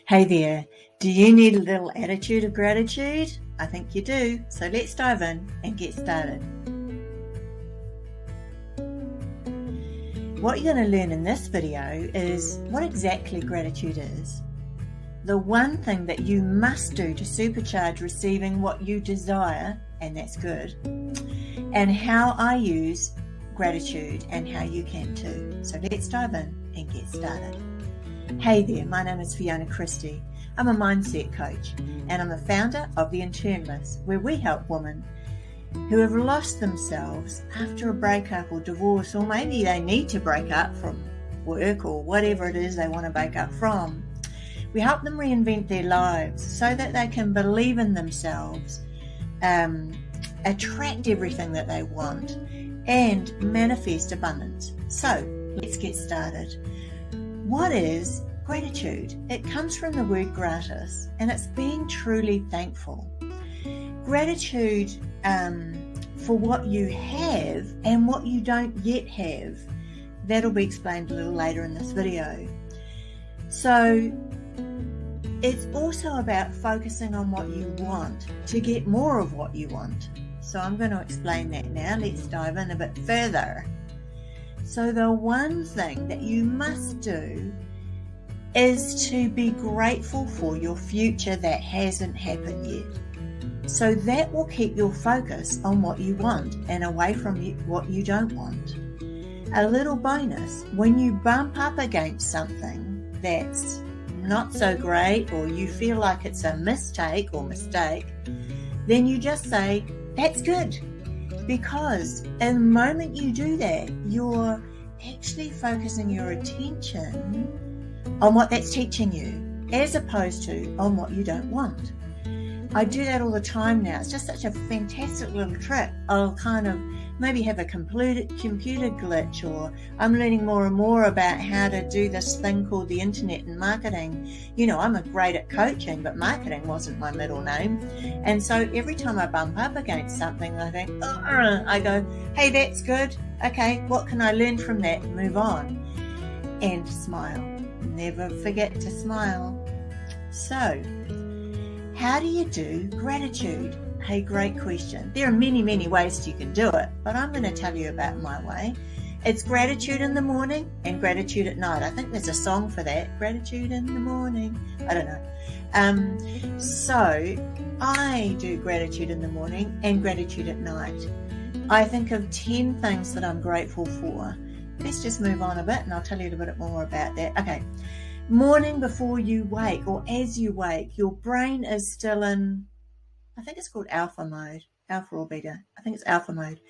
Hey there, do you need a little attitude of gratitude? I think you do, so let's dive in and get started. What you're going to learn in this video is what exactly gratitude is, the one thing that you must do to supercharge receiving what you desire, and that's good, and how I use gratitude and how you can too. So let's dive in and get started. Hey there, my name is Fiona Christie. I'm a mindset coach and I'm the founder of The Internalist, where we help women who have lost themselves after a breakup or divorce, or maybe they need to break up from work or whatever it is they want to break up from. We help them reinvent their lives so that they can believe in themselves, attract everything that they want, and manifest abundance. So let's get started. What is gratitude? It comes from the word gratis, and it's being truly thankful. Gratitude for what you have and what you don't yet have. That'll be explained a little later in this video. So it's also about focusing on what you want to get more of what you want. So I'm going to explain that now. Let's dive in a bit further. So the one thing that you must do is to be grateful for your future that hasn't happened yet. So that will keep your focus on what you want and away from what you don't want. A little bonus, when you bump up against something that's not so great, or you feel like it's a mistake, then you just say, that's good. Because in the moment you do that, you're actually focusing your attention on what that's teaching you, as opposed to on what you don't want. I do that all the time now. It's just such a fantastic little trick. I'll kind of maybe have a computer glitch, or I'm learning more and more about how to do this thing called the internet and marketing. You know, I'm great at coaching, but marketing wasn't my middle name. And so every time I bump up against something, I think, I go, hey, that's good. Okay, what can I learn from that? Move on. And smile. Never forget to smile. So, how do you do gratitude? Hey, great question. There are many, many ways you can do it, but I'm going to tell you about my way. It's gratitude in the morning and gratitude at night. I think there's a song for that. Gratitude in the morning. I don't know. So I do gratitude in the morning and gratitude at night. I think of 10 things that I'm grateful for. Let's just move on a bit and I'll tell you a little bit more about that. Okay. Morning before you wake, or as you wake, your brain is still in, I think it's called alpha mode, alpha or beta. I think it's alpha mode.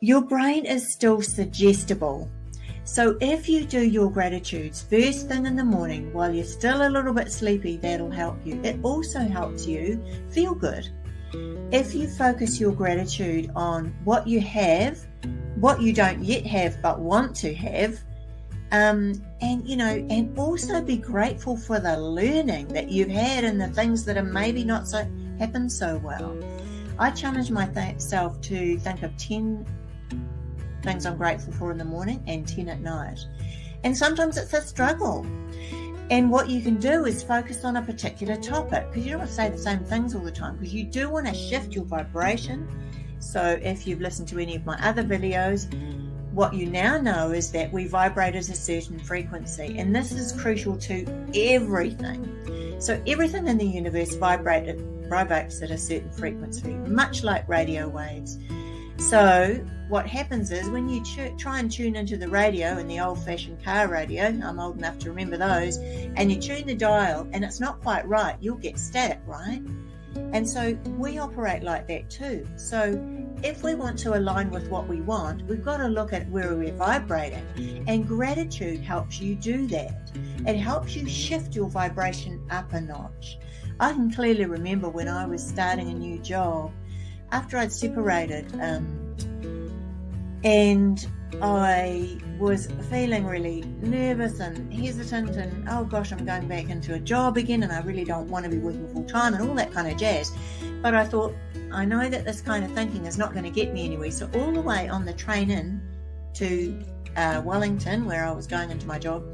Your brain is still suggestible. So if you do your gratitudes first thing in the morning while you're still a little bit sleepy, that'll help you. It also helps you feel good. If you focus your gratitude on what you have, what you don't yet have but want to have, and also be grateful for the learning that you've had and the things that are maybe not so happen so well. I challenge myself to think of 10 things I'm grateful for in the morning and 10 at night. And sometimes it's a struggle. And what you can do is focus on a particular topic, because you don't want to say the same things all the time, because you do want to shift your vibration. So if you've listened to any of my other videos, what you now know is that we vibrate at a certain frequency, and this is crucial to everything. So everything in the universe vibrates at a certain frequency, much like radio waves. So what happens is when you try and tune into the radio, in the old-fashioned car radio, I'm old enough to remember those, and you tune the dial and it's not quite right, you'll get static, right? And so we operate like that too. So if we want to align with what we want, we've got to look at where we're vibrating. And gratitude helps you do that. It helps you shift your vibration up a notch. I can clearly remember when I was starting a new job, after I'd separated, and I was feeling really nervous and hesitant and, oh gosh, I'm going back into a job again and I really don't want to be working full time and all that kind of jazz. But I thought, I know that this kind of thinking is not going to get me anywhere. So all the way on the train in to Wellington, where I was going into my job,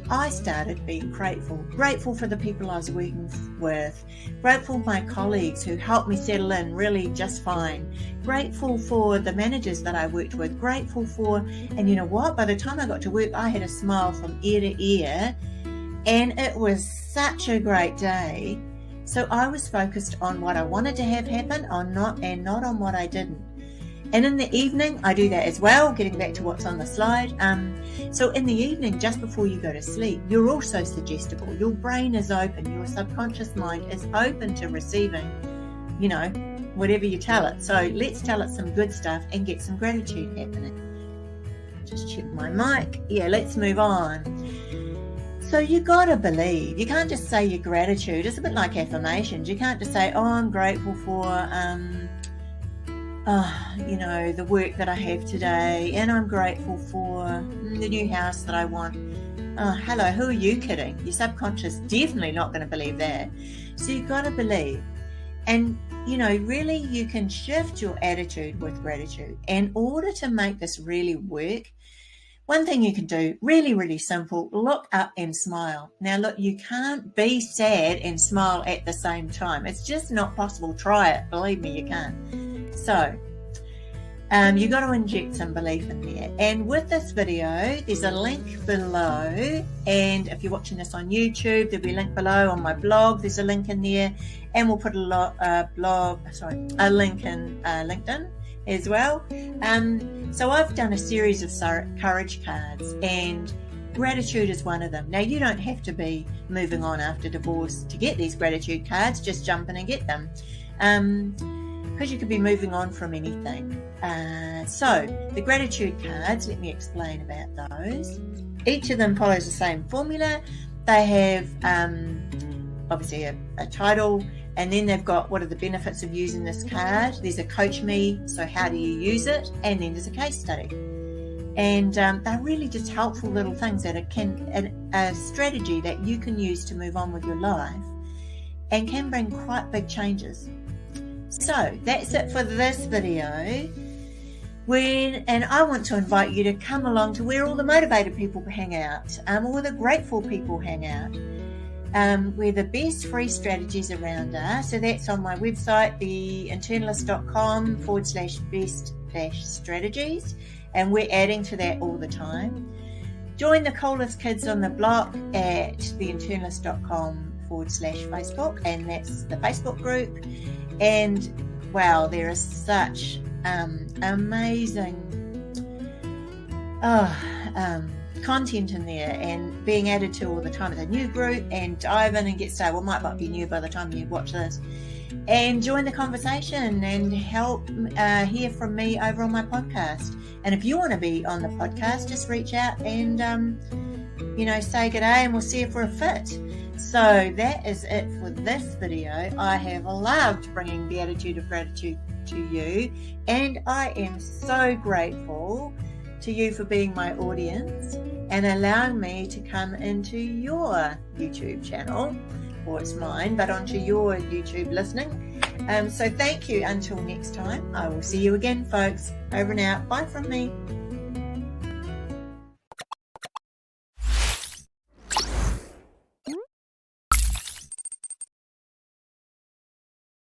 I started being grateful for the people I was working with, grateful for my colleagues who helped me settle in really just fine, grateful for the managers that I worked with, grateful for, and you know what, by the time I got to work, I had a smile from ear to ear, and it was such a great day. So I was focused on what I wanted to have happen and not on what I didn't. And in the evening, I do that as well, getting back to what's on the slide. So in the evening, just before you go to sleep, you're also suggestible. Your brain is open. Your subconscious mind is open to receiving, whatever you tell it. So let's tell it some good stuff and get some gratitude happening. Just check my mic. Yeah, let's move on. So you got to believe. You can't just say your gratitude. It's a bit like affirmations. You can't just say, I'm grateful for... the work that I have today, and I'm grateful for the new house that I want. Hello, who are you kidding? Your subconscious definitely not going to believe that. So you've got to believe. And, really you can shift your attitude with gratitude. In order to make this really work, one thing you can do, really, really simple, look up and smile. Now, look, you can't be sad and smile at the same time. It's just not possible. Try it. Believe me, you can't. So, you got to inject some belief in there. And with this video, there's a link below. And if you're watching this on YouTube, there'll be a link below on my blog. There's a link in there. And we'll put a link in LinkedIn as well. So I've done a series of courage cards, and gratitude is one of them. Now, you don't have to be moving on after divorce to get these gratitude cards. Just jump in and get them. Because you could be moving on from anything. So the gratitude cards, let me explain about those. Each of them follows the same formula. They have obviously a title, and then they've got what are the benefits of using this card. There's a coach me, so how do you use it, and then there's a case study. And they're really just helpful little things that a strategy that you can use to move on with your life and can bring quite big changes. So that's it for this video. And I want to invite you to come along to where all the motivated people hang out, all the grateful people hang out, where the best free strategies around are. So that's on my website, theinternalist.com/best-strategies, and we're adding to that all the time. Join the coolest kids on the block at theinternalist.com/Facebook, and that's the Facebook group. And wow, there is such amazing content in there and being added to all the time. It's a new group, and dive in and get started. Well, might not be new by the time you watch this. And join the conversation and help hear from me over on my podcast. And if you want to be on the podcast, just reach out and say good day, and we'll see if we're a fit. So that is it for this video. I have loved bringing the attitude of gratitude to you, and I am so grateful to you for being my audience and allowing me to come into your YouTube channel, or it's mine, but onto your YouTube listening. So thank you. Until next time, I will see you again, folks. Over and out. Bye from me.